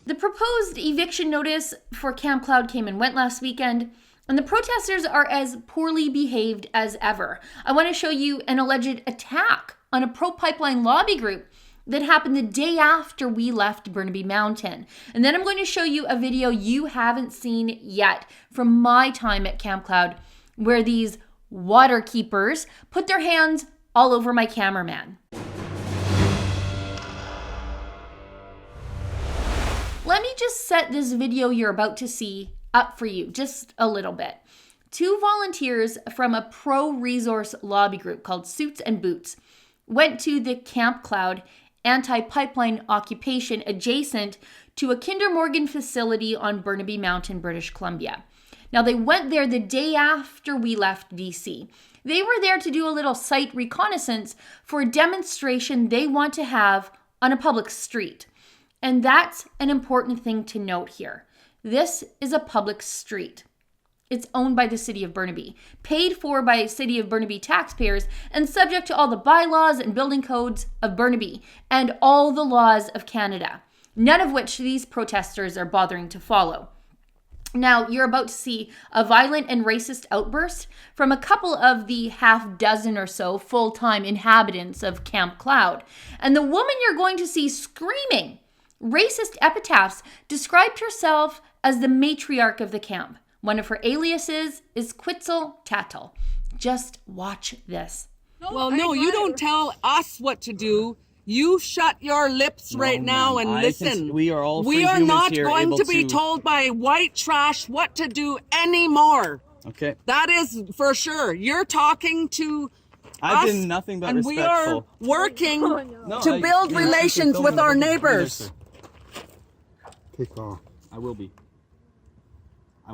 The proposed eviction notice for Camp Cloud came and went last weekend, and the protesters are as poorly behaved as ever. I want to show you an alleged attack on a pro-pipeline lobby group that happened the day after we left Burnaby Mountain. And then I'm going to show you a video you haven't seen yet from my time at Camp Cloud, where these water keepers put their hands all over my cameraman. Let me just set this video you're about to see up for you just a little bit. 2 volunteers from a pro-resource lobby group called Suits and Boots went to the Camp Cloud anti-pipeline occupation adjacent to a Kinder Morgan facility on Burnaby Mountain, British Columbia. Now, they went there the day after we left BC. They were there to do a little site reconnaissance for a demonstration they want to have on a public street. And that's an important thing to note here. This is a public street. It's owned by the city of Burnaby, paid for by city of Burnaby taxpayers, and subject to all the bylaws and building codes of Burnaby and all the laws of Canada, none of which these protesters are bothering to follow. Now, you're about to see a violent and racist outburst from a couple of the half dozen or so full-time inhabitants of Camp Cloud. And the woman you're going to see screaming racist epitaphs described herself as the matriarch of the camp. One of her aliases is Quetzal Tattle. Just watch this. Well, no, you don't tell us what to do. You shut your lips right now and listen. We are all We are not going to be told by white trash what to do anymore. Okay. That is for sure. You're talking to I've us, been nothing but and respectful. we are working to build relations with our neighbors. Take off. I will be.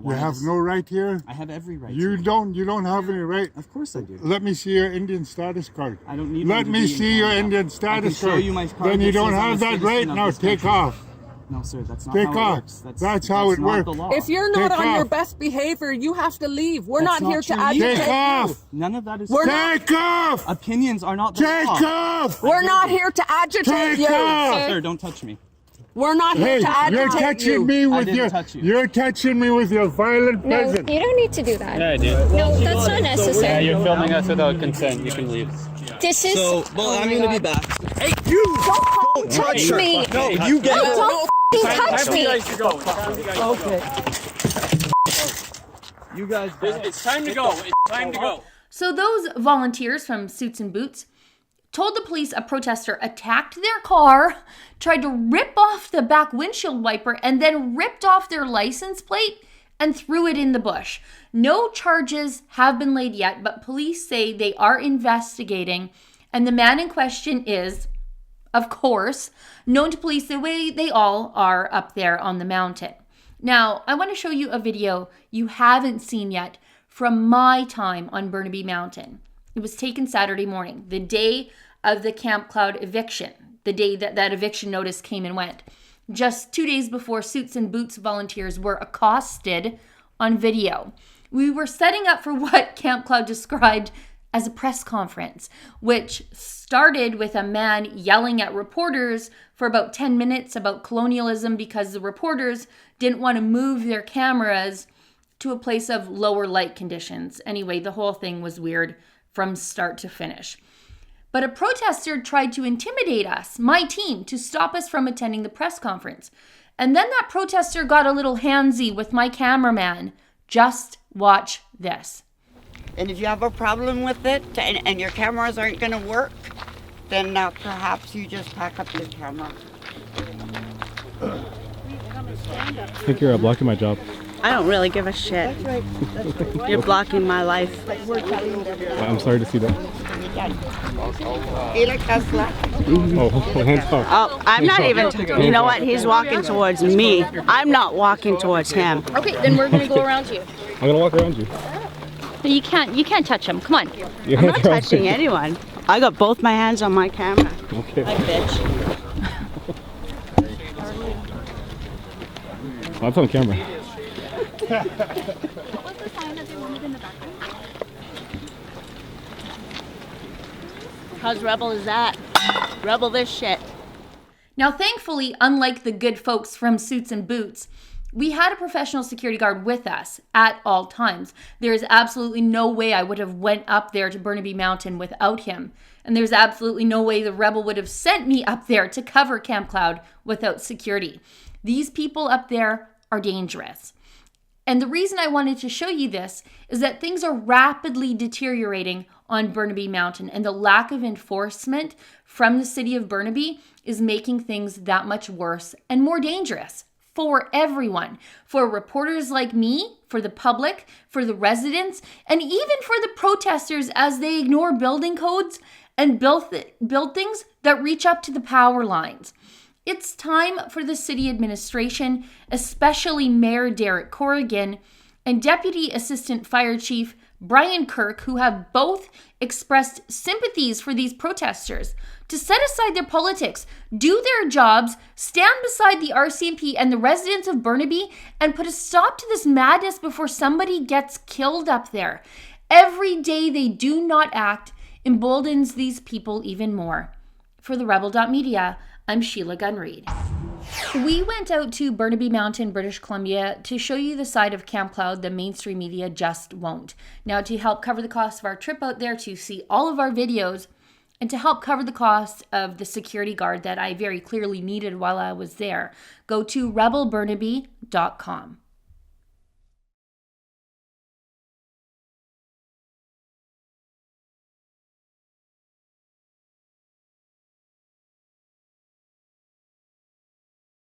You have no right here? I have every right. You don't have any right? Of course I do. Let me see your Indian status card. I don't need Let me see your Indian status card. Then you don't have that right. Now take off. No, sir, that's not Take how off. it works. That's how it works. If you're not Take on your off. best behavior, you have to leave. We're That's not here not to true. agitate Take you. off. None of that is We're true. not- Take off. Opinions are not the Take law. off. We're not here to agitate Take you. off. Sir, don't touch me. We're not here Hey, to you're agitate touching you. me with didn't your. touch you. You're touching me with your violent No, presence. you don't need to do that. Yeah, I do. No, that's not Yeah, necessary. you're filming us without consent. You can leave. This is. So, well, I'm going to be back. Hey, you! Don't touch me. No, you get it. Don't touch me. You guys. It's time to go. It's time to go. So those volunteers from Suits and Boots told the police a protester attacked their car, tried to rip off the back windshield wiper, and then ripped off their license plate and threw it in the bush. No charges have been laid yet, but police say they are investigating, and the man in question is, of course, known to police the way they all are up there on the mountain. Now, I want to show you a video you haven't seen yet from my time on Burnaby Mountain. It was taken Saturday morning, the day of the Camp Cloud eviction, the day that eviction notice came and went. Just 2 days before Suits and Boots volunteers were accosted on video. We were setting up for what Camp Cloud described as a press conference, which started with a man yelling at reporters for about 10 minutes about colonialism because the reporters didn't want to move their cameras to a place of lower light conditions. Anyway, the whole thing was weird from start to finish. But a protester tried to intimidate us, my team, to stop us from attending the press conference. And then that protester got a little handsy with my cameraman. Just watch this. And if you have a problem with it and your cameras aren't going to work, then perhaps you just pack up your camera. I think you're blocking my job. I don't really give a shit. You're blocking my life. I'm sorry to see that. Oh, hands off. Oh, I'm not even. You know what? He's walking towards me. I'm not walking towards him. Okay, then we're gonna go around you. I'm gonna walk around you. But you can't touch him. Come on. I'm not touching anyone. I got both my hands on my camera. Okay. Like bitch. That's on camera. What was the sign that they wanted in the background? How's Rebel is that? Rebel this shit. Now, thankfully, unlike the good folks from Suits and Boots, we had a professional security guard with us at all times. There is absolutely no way I would have went up there to Burnaby Mountain without him. And there's absolutely no way the Rebel would have sent me up there to cover Camp Cloud without security. These people up there are dangerous. And the reason I wanted to show you this is that things are rapidly deteriorating on Burnaby Mountain, and the lack of enforcement from the city of Burnaby is making things that much worse and more dangerous for everyone, for reporters like me, for the public, for the residents, and even for the protesters as they ignore building codes and build things that reach up to the power lines. It's time for the city administration, especially Mayor Derek Corrigan and Deputy Assistant Fire Chief Brian Kirk, who have both expressed sympathies for these protesters, to set aside their politics, do their jobs, stand beside the RCMP and the residents of Burnaby, and put a stop to this madness before somebody gets killed up there. Every day they do not act emboldens these people even more. For the Rebel.Media, I'm Sheila Gunn Reid. We went out to Burnaby Mountain, British Columbia, to show you the side of Camp Cloud the mainstream media just won't. Now, to help cover the cost of our trip out there, to see all of our videos, and to help cover the cost of the security guard that I very clearly needed while I was there, go to Rebel.Burnaby.com.